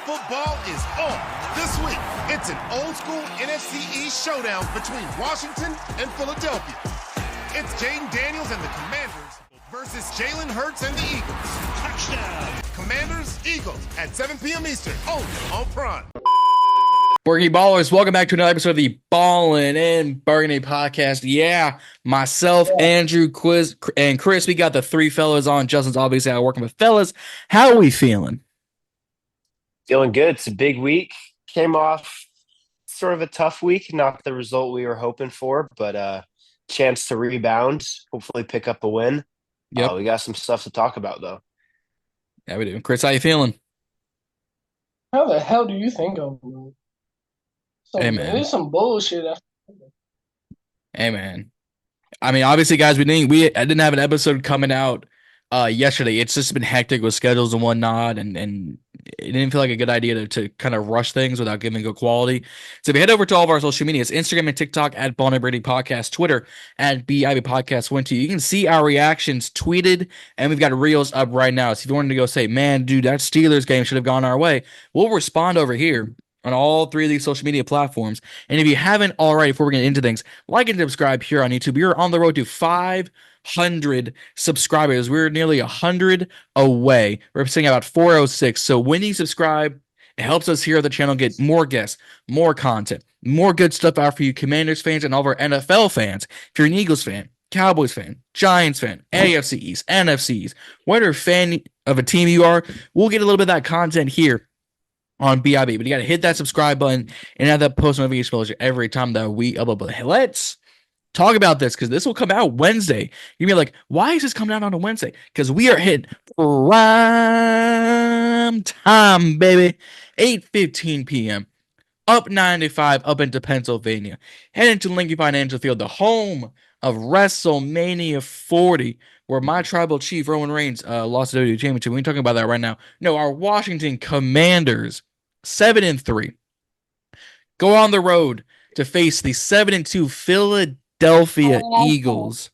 Football is on. This week, it's an old-school NFC East showdown between Washington and Philadelphia. It's Jayden Daniels and the Commanders versus Jalen Hurts and the Eagles. Touchdown. Commanders, Eagles at 7 p.m. Eastern, only on Prime. Burgundy Ballers, welcome back to another episode of the Ballin and Burgundy podcast. Yeah, myself, Andrew, Quiz, and Chris, we got the three fellas on. Justin's obviously out working with fellas. How are we feeling? Feeling good. It's a big week. Came off sort of a tough week, not the result we were hoping for, but a chance to rebound, hopefully pick up a win. Yep. We got some stuff to talk about, though. Yeah, we do. Chris, how you feeling? How the hell do you think I'm doing? Hey, man. There's some bullshit. Hey, man. I mean, obviously, guys, I didn't have an episode coming out yesterday. It's just been hectic with schedules and whatnot, and it didn't feel like a good idea to kind of rush things without giving good quality. So if you head over to all of our social medias, Instagram and TikTok at Ballin and Brady Podcast, Twitter at BIB Podcast 12, you can see our reactions tweeted, and we've got reels up right now. So if you wanted to go say, man, dude, that Steelers game should have gone our way, we'll respond over here on all three of these social media platforms. And if you haven't already, before we get into things, like and subscribe here on YouTube. We're on the road to 500 subscribers. We're nearly 100 away. We're sitting at about 406. So when you subscribe, it helps us here at the channel get more guests, more content, more good stuff out for you Commanders fans and all of our NFL fans. If you're an Eagles fan, Cowboys fan, Giants fan, AFC East, NFC East, whatever fan of a team you are, we'll get a little bit of that content here on BIB, but you got to hit that subscribe button and have that post notification bell every time that we upload. Hey, let's talk about this because this will come out Wednesday. You'll be like, why is this coming out on a Wednesday? Because we are hitting prime time, baby. 8:15 p.m. Up 95 up into Pennsylvania. Heading to Lincoln Financial Field, the home of WrestleMania 40, where my tribal chief, Roman Reigns, lost the WWE Championship. We ain't talking about that right now. No, our Washington Commanders, 7-3, go on the road to face the 7-2 Philadelphia Eagles.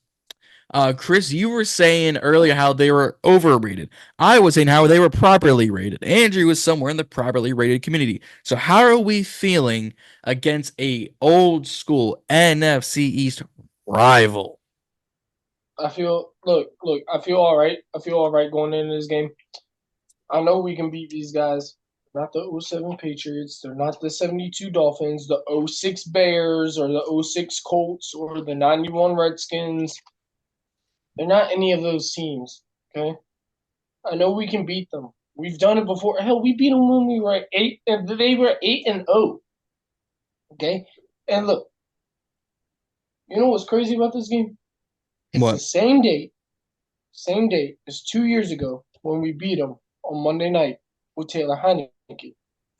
Chris, you were saying earlier how they were overrated. I was saying how they were properly rated. Andrew was somewhere in the properly rated community. So how are we feeling against a old school NFC East rival? I feel all right. I feel all right going into this game. I know we can beat these guys. Not the 07 Patriots. They're not the 72 Dolphins, the 06 Bears, or the 06 Colts, or the 91 Redskins. They're not any of those teams, okay? I know we can beat them. We've done it before. Hell, we beat them when we were 8, and they were 8-0. Okay? And look, you know what's crazy about this game? It's what? The same date as 2 years ago when we beat them on Monday night with Taylor Heineke.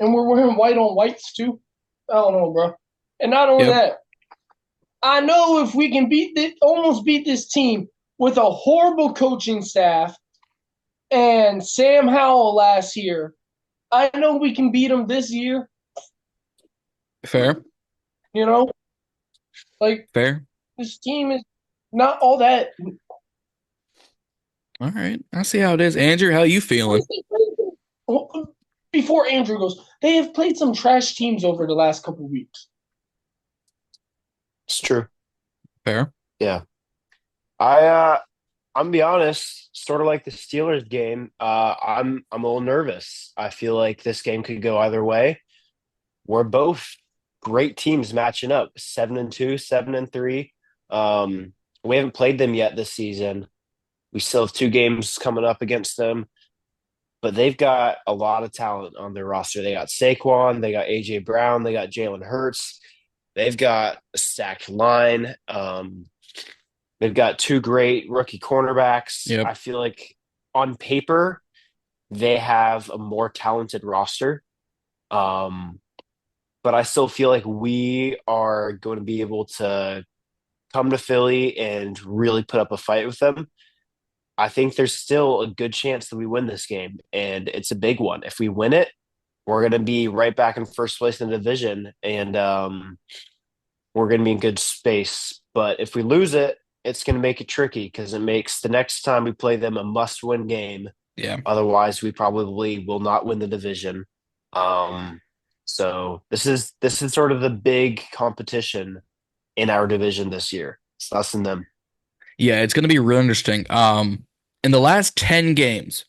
And we're wearing white on whites too. I don't know, bro. And not only that, I know if we can almost beat this team with a horrible coaching staff and Sam Howell last year, I know we can beat them this year. Fair. You know? Like, fair. This team is not all that. All right. I see how it is. Andrew, how you feeling? Before Andrew goes, they have played some trash teams over the last couple of weeks. It's true. Fair. Yeah. I'm gonna be honest, sort of like the Steelers game, I'm a little nervous. I feel like this game could go either way. We're both great teams matching up, 7-2, 7-3. We haven't played them yet this season. We still have 2 games coming up against them, but they've got a lot of talent on their roster. They got Saquon, they got A.J. Brown, they got Jalen Hurts. They've got a stacked line. They've got 2 great rookie cornerbacks. Yep. I feel like on paper, they have a more talented roster. But I still feel like we are going to be able to come to Philly and really put up a fight with them. I think there's still a good chance that we win this game, and it's a big one. If we win it, we're going to be right back in first place in the division, and we're going to be in good space. But if we lose it, it's going to make it tricky because it makes the next time we play them a must-win game. Yeah. Otherwise, we probably will not win the division. So this is sort of the big competition in our division this year. It's us and them. Yeah, it's going to be real interesting. In the last 10 games,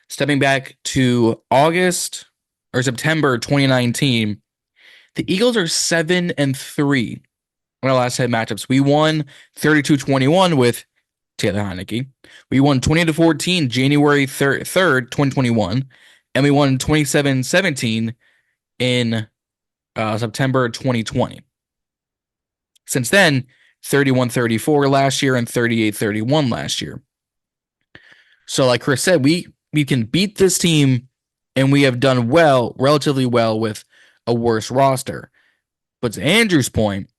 stepping back to August or September 2019, the Eagles are 7-3 in our last 10 matchups. We won 32-21 with Taylor Heineke. We won 20-14 January 3rd, 2021, and we won 27-17 in September 2020. Since then, 31-34 last year and 38-31 last year. So like Chris said, we can beat this team, and we have done well, relatively well, with a worse roster. But to Andrew's point,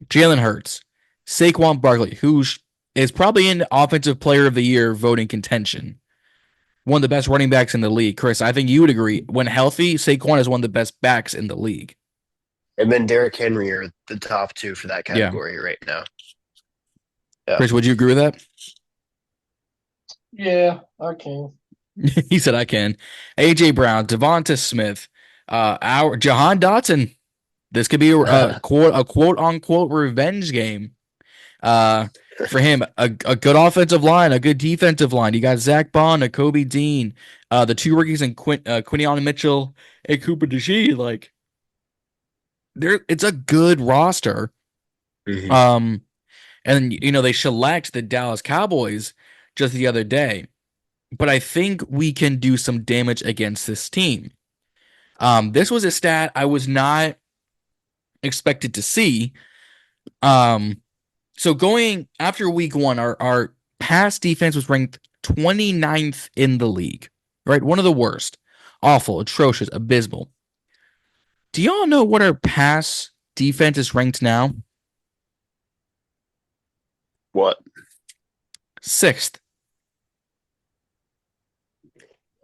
Jalen Hurts, Saquon Barkley, who is probably in Offensive Player of the Year voting contention, one of the best running backs in the league. Chris, I think you would agree. When healthy, Saquon is one of the best backs in the league. And then Derrick Henry are the top two for that category right now. Yeah. Chris, would you agree with that? Yeah, I can. He said I can. A.J. Brown, Devonta Smith, our Jahan Dotson. This could be a quote unquote revenge game. For him, a good offensive line, a good defensive line. You got Zach Bond, a Kobe Dean, the two rookies and Quinion Mitchell and Cooper DeShee. Like, it's a good roster. Mm-hmm. And they shellacked the Dallas Cowboys just the other day. But I think we can do some damage against this team. This was a stat I was not expected to see. So going after week one, our pass defense was ranked 29th in the league, right? One of the worst. Awful, atrocious, abysmal. Do y'all know what our pass defense is ranked now? What? 6th.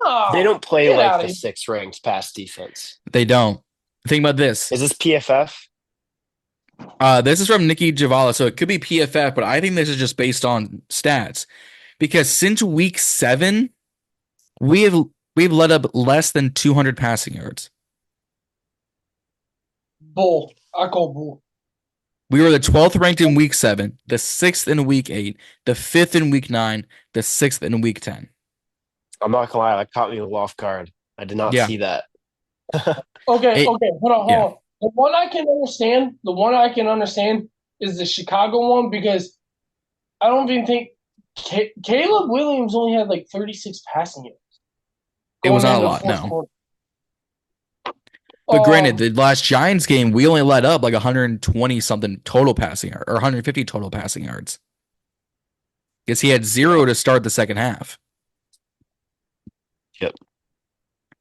Oh, They don't play get like outta the here. 6th ranked pass defense. They don't. Think about this. Is this PFF? This is from Nikki Javala, so it could be PFF, but I think this is just based on stats. Because since week 7, we've let up less than 200 passing yards. Bull. I call bull. We were the 12th ranked in week 7, the 6th in week 8, the 5th in week 9, the 6th in week 10. I'm not gonna lie, that caught me off guard. I did not see that. Okay, hold on. The one I can understand is the Chicago one, because I don't even think Caleb Williams only had like 36 passing yards. It was not a lot, no. But granted, the last Giants game, we only let up like 120 something total passing yards, or 150 total passing yards. Because he had 0 to start the second half. Yep.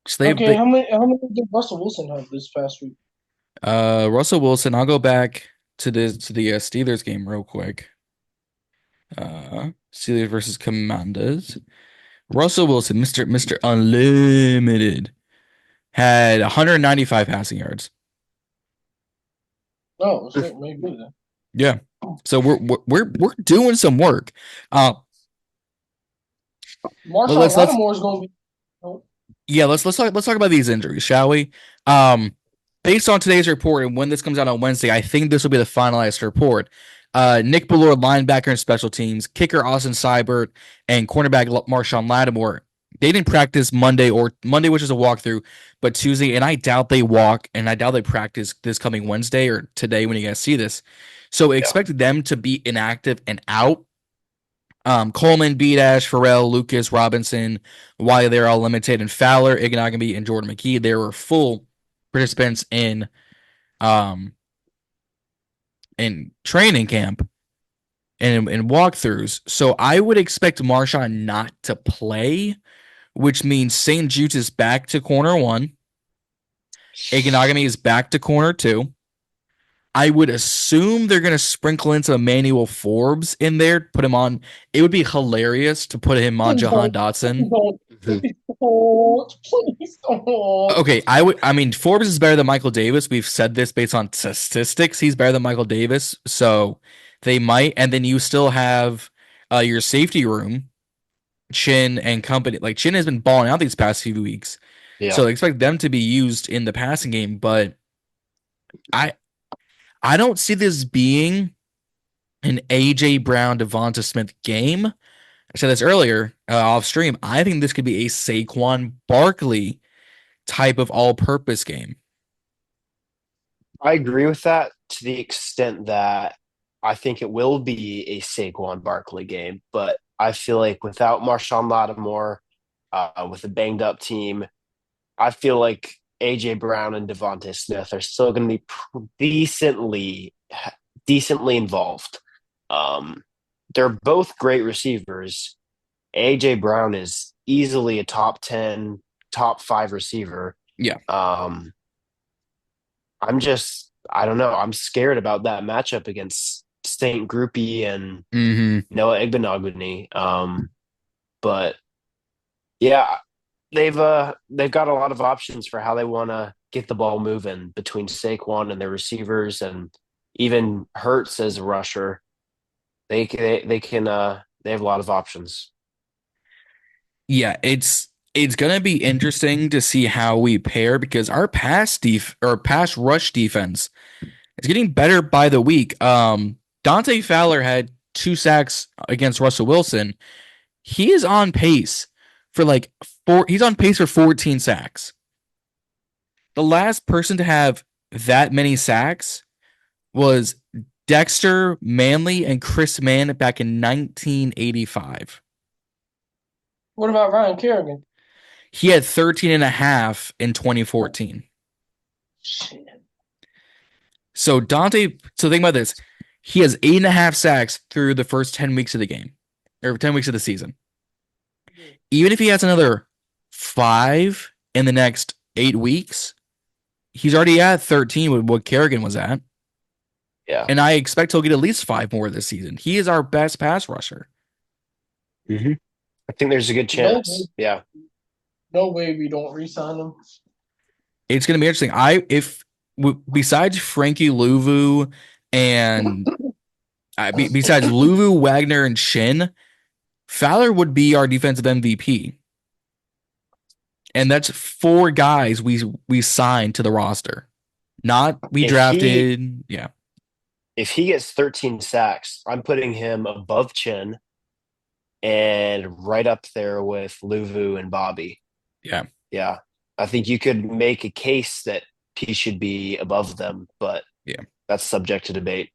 So how many did Russell Wilson have this past week? Russell Wilson, I'll go back to the Steelers game real quick. Steelers versus Commanders. Russell Wilson, Mr. Unlimited, had 195 passing yards. Oh, shit, maybe then. Yeah. So we're doing some work. Marshawn Lattimore is going to be. Yeah, let's talk about these injuries, shall we? Based on today's report and when this comes out on Wednesday, I think this will be the finalized report. Nick Ballore, linebacker and special teams, kicker Austin Seibert, and cornerback Marshawn Lattimore. They didn't practice Monday, which is a walkthrough, but Tuesday, and I doubt they walk, and I doubt they practice this coming Wednesday or today when you guys see this. So expect them to be inactive and out. Coleman, B-Dash, Farrell, Lucas, Robinson, while they're all limited, and Fowler, Ignoghimi, and Jordan McKee, they were full participants in training camp and in walkthroughs. So I would expect Marshawn not to play, which means St. Jude's is back to corner 1. Ignoghimi is back to corner 2. I would assume they're going to sprinkle in some Emmanuel Forbes in there, put him on. It would be hilarious to put him on Jahan Dotson. Please don't. Okay, Forbes is better than Michael Davis. We've said this based on statistics. He's better than Michael Davis, so they might. And then you still have your safety room, Chin and company. Like, Chin has been balling out these past few weeks. Yeah. So expect them to be used in the passing game, but I I don't see this being an AJ Brown Devonta Smith game. I said this earlier off stream. I think this could be a Saquon Barkley type of all-purpose game. I agree with that to the extent that I think it will be a Saquon Barkley game, but I feel like without Marshawn Lattimore, with a banged up team, I feel like AJ Brown and Devontae Smith are still going to be decently involved. They're both great receivers. AJ Brown is easily a top 10, top 5 receiver. Yeah. I don't know. I'm scared about that matchup against Saint Groupie and Noah Igbenogany. But yeah, they've got a lot of options for how they want to get the ball moving between Saquon and their receivers, and even Hurts as a rusher. They have a lot of options. Yeah, it's gonna be interesting to see how we pair because our pass rush defense is getting better by the week. Dante Fowler had 2 sacks against Russell Wilson. He is on pace for he's on pace for 14 sacks. The last person to have that many sacks was Dexter Manley and Chris Mann back in 1985. What about Ryan Kerrigan? He had 13 and a half in 2014. Shit. So think about this. He has 8.5 sacks through the first 10 weeks of the game, or 10 weeks of the season. Even if he has another 5 in the next 8 weeks, he's already at 13 with what Kerrigan was at. Yeah. And I expect he'll get at least 5 more this season. He is our best pass rusher. Mm-hmm. I think there's a good chance. Yeah. No way we don't re-sign him. It's going to be interesting. Besides Frankie Louvu and besides Louvu, Wagner, and Shin, Fowler would be our defensive MVP. And that's 4 guys we signed to the roster. Not we drafted. Yeah. If he gets 13 sacks, I'm putting him above Chin and right up there with Luvu and Bobby. Yeah. Yeah. I think you could make a case that he should be above them, but yeah, that's subject to debate.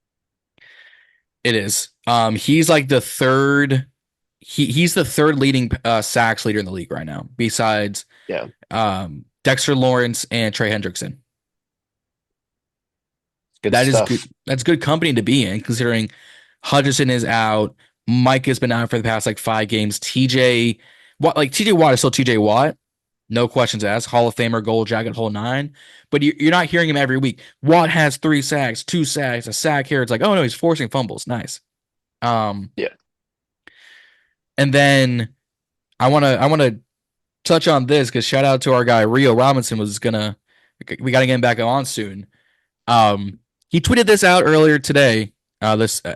It is. He's like the third. He's the third leading sacks leader in the league right now, besides Dexter Lawrence and Trey Hendrickson. That is good. That's good company to be in, considering Hutchinson is out. Mike has been out for the past 5 games. TJ Watt is still TJ Watt. No questions asked. Hall of Famer, gold jacket, whole 9. But you're not hearing him every week. Watt has 3 sacks, 2 sacks, a sack here. It's like, oh no, he's forcing fumbles. Nice. Yeah. And then I wanna touch on this because shout out to our guy Rio Robinson we gotta get him back on soon. He tweeted this out earlier today.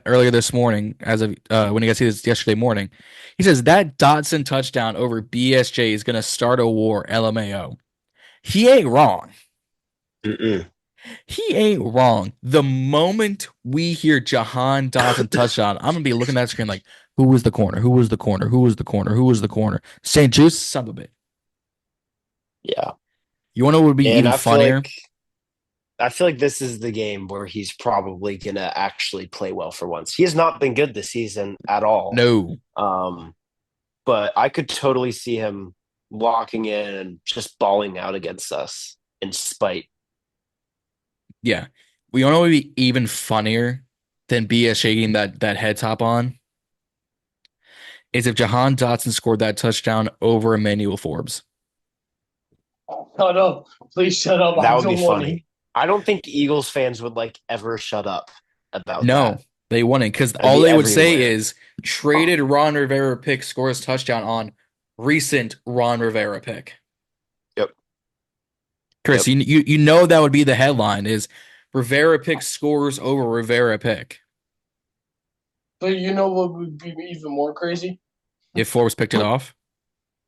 Earlier this morning, as of when you guys see this yesterday morning, he says that Dotson touchdown over BSJ is gonna start a war. LMAO. He ain't wrong. He ain't wrong. The moment we hear Jahan Dotson touchdown, I'm gonna be looking at that screen like, who was the corner? Who was the corner? Who was the corner? Who was the corner? St. Juice, son of a bit. Yeah. You want to know what would be even funnier? I feel like this is the game where he's probably going to actually play well for once. He has not been good this season at all. No. But I could totally see him locking in and just balling out against us in spite. Yeah. We want to be even funnier than BS shaking that head top on is if Jahan Dotson scored that touchdown over Emmanuel Forbes. Shut up. Please shut up. That would be funny. I don't think Eagles fans would ever shut up about that. No, they wouldn't, because all they would say is traded Ron Rivera pick scores touchdown on recent Ron Rivera pick. Yep. Chris, you know that would be the headline is Rivera pick scores over Rivera pick. But you know what would be even more crazy? If Forbes picked it off?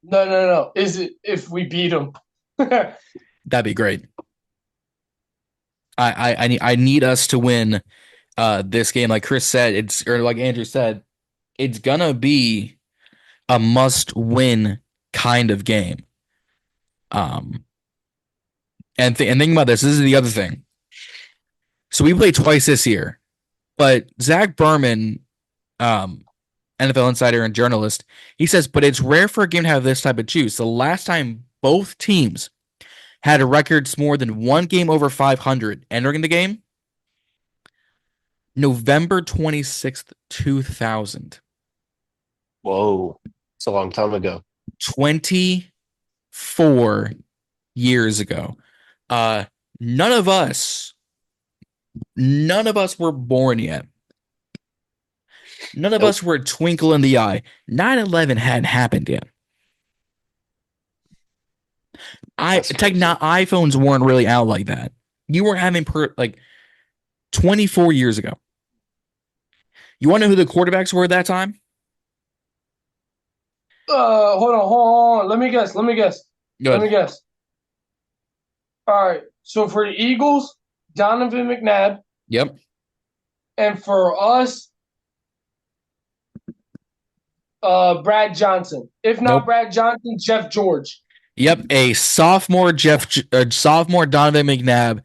No. Is it if we beat him? That'd be great. I need us to win this game. Like Chris said, or like Andrew said, it's gonna be a must-win kind of game. And thinking about this is the other thing. So we played twice this year, but Zach Berman, NFL insider and journalist, he says, but it's rare for a game to have this type of juice. The last time both teams had records more than one game over 500 entering the game, November 26th, 2000. Whoa. It's a long time ago. 24 years ago. None of us were born yet. None of us were a twinkle in the eye. 9/11 hadn't happened yet. iPhones weren't really out like that. You weren't having 24 years ago. You want to know who the quarterbacks were at that time? Hold on. Let me guess. Go ahead. Let me guess. All right. So for the Eagles, Donovan McNabb. Yep. And for us, Brad Johnson. If not Nope. Brad Johnson, Jeff George. Yep, a sophomore Donovan McNabb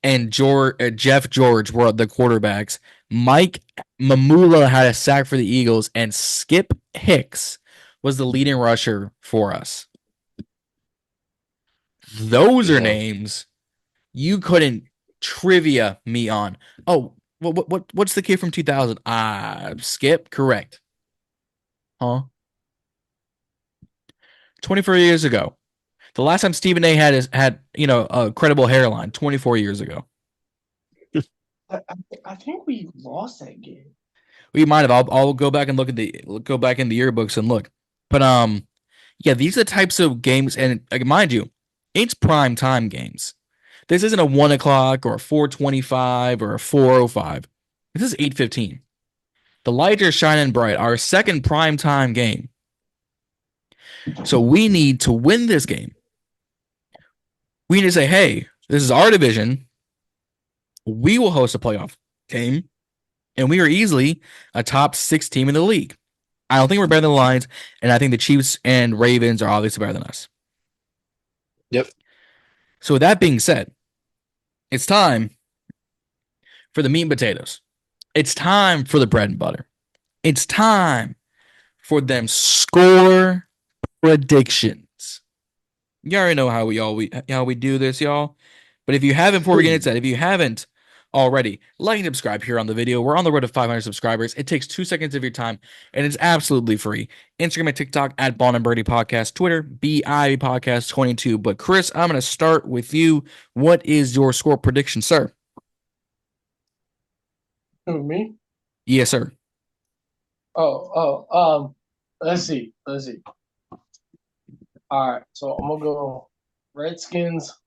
and Jeff George were the quarterbacks. Mike Mamula had a sack for the Eagles, and Skip Hicks was the leading rusher for us. Those are names you couldn't trivia me on. Oh, what's the kid from 2000? Skip, correct. Huh? 24 years ago. The last time Stephen A had a credible hairline, 24 years ago. I think we lost that game. We might have. I'll go back and go back in the yearbooks and look. But yeah, these are the types of games, and mind you, it's prime time games. This isn't a 1 o'clock or a 4:25 or a 4:05. This is 8:15. The lights are shining bright. Our second prime time game. So we need to win this game. We need to say, hey, this is our division. We will host a playoff game, and we are easily a top 6 team in the league. I don't think we're better than the Lions, and I think the Chiefs and Ravens are obviously better than us. Yep. So with that being said, it's time for the meat and potatoes. It's time for the bread and butter. It's time for them score predictions. You already know how we do this, y'all. But if you haven't, before we get into that, if you haven't already, like and subscribe here on the video. We're on the road to 500 subscribers. It takes 2 seconds of your time, and it's absolutely free. Instagram and TikTok at Ballin and Birdie Podcast. Twitter, BI Podcast 22. But Chris, I'm going to start with you. What is your score prediction, sir? Who, me? Yes, sir. Let's see. All right, so I'm gonna go Redskins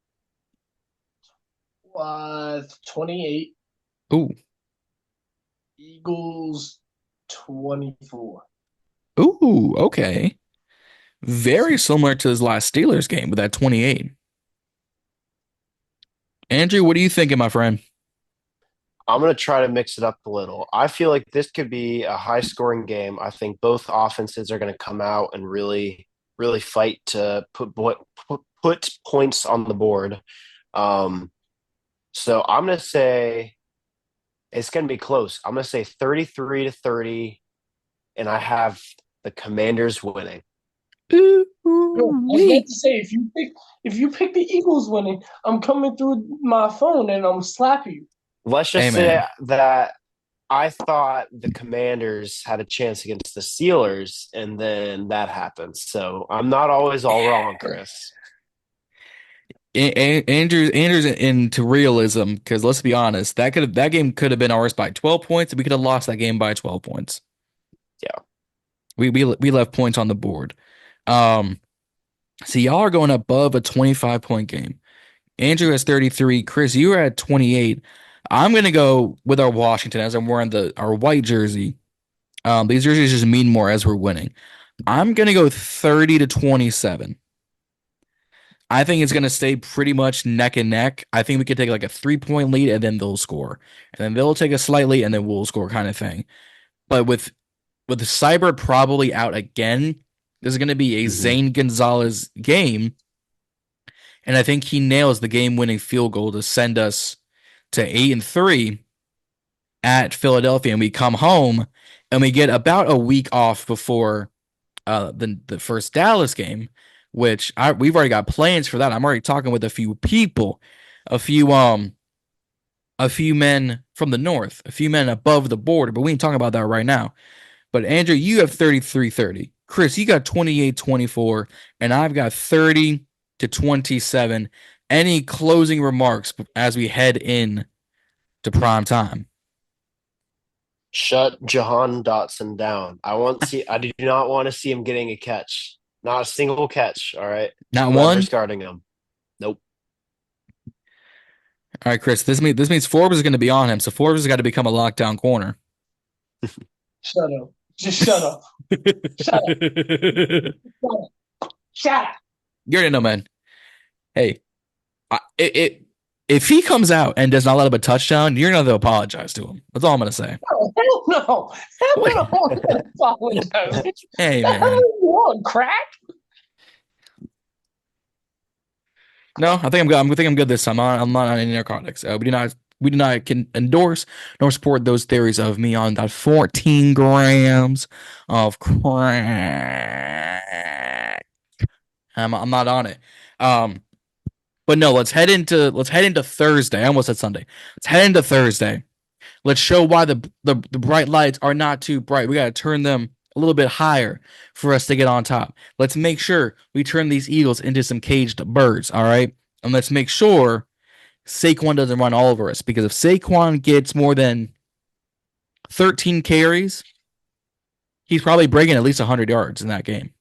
28. Ooh. Eagles 24. Ooh, okay. Very similar to his last Steelers game with that 28. Andrew, what are you thinking, my friend? I'm going to try to mix it up a little. I feel like this could be a high-scoring game. I think both offenses are going to come out and really fight to put points on the board. So I'm going to say it's going to be close. I'm going to say 33-30, and I have the Commanders winning. I was about to say, if you pick the Eagles winning, I'm coming through my phone and I'm slapping you. Let's just say that I thought the Commanders had a chance against the Steelers, and then that happened. So I'm not always all wrong, Chris. Andrew's into realism because let's be honest, that game could have been ours by 12 points, and we could have lost that game by 12 points. Yeah, we left points on the board. So y'all are going above a 25-point game. Andrew has 33. Chris, you are at 28. I'm going to go with our Washington as I'm wearing our white jersey. These jerseys just mean more as we're winning. I'm going to go 30-27. I think it's going to stay pretty much neck and neck. I think we could take like a 3-point lead and then they'll score. And then they'll take a slight lead and then we'll score kind of thing. But with the Cyber probably out again, there's going to be a Zane Gonzalez game. And I think he nails the game-winning field goal to send us to 8-3 at Philadelphia. And we come home and we get about a week off before the first Dallas game, which we've already got plans for that. I'm already talking with a few people, a few men from the north, a few men above the border, but we ain't talking about that right now. But Andrew, you have 33-30. Chris, you got 28-24, and I've got 30-27. Any closing remarks as we head in to prime time? Shut Jahan Dotson down. I do not want to see him getting a catch. Not a single catch. All right. Not Whoever's one. guarding him. Nope. All right, Chris. This means Forbes is going to be on him, so Forbes has got to become a lockdown corner. Shut up. Just shut up. Shut up. Shut up. You already know, man. Hey, if he comes out and does not let up a touchdown, you're going to apologize to him. That's all I'm going to say. Oh, hell no. Hell no. I'm going to apologize. Hey, The hell man. you want, crack? No, I think I'm good. I think I'm good this time. I'm not on any narcotics. We do not can endorse nor support those theories of me on that 14 grams of crack. I'm not on it. But no, let's head into Thursday. I almost said Sunday. Let's head into Thursday. Let's show why the bright lights are not too bright. We got to turn them a little bit higher for us to get on top. Let's make sure we turn these Eagles into some caged birds, all right? And let's make sure Saquon doesn't run all over us, because if Saquon gets more than 13 carries, he's probably breaking at least 100 yards in that game.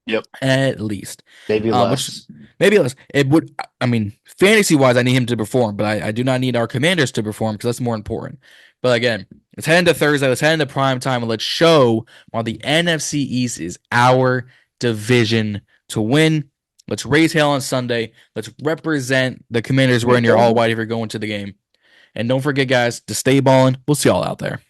Yep. At least. Maybe less. Maybe less. It would. I mean, fantasy-wise, I need him to perform, but I do not need our Commanders to perform, because that's more important. But again, let's head into Thursday. Let's head into prime time, and let's show why the NFC East is our division to win. Let's raise hell on Sunday. Let's represent the Commanders wearing your all white if you're going to the game. And don't forget, guys, to stay balling. We'll see y'all out there.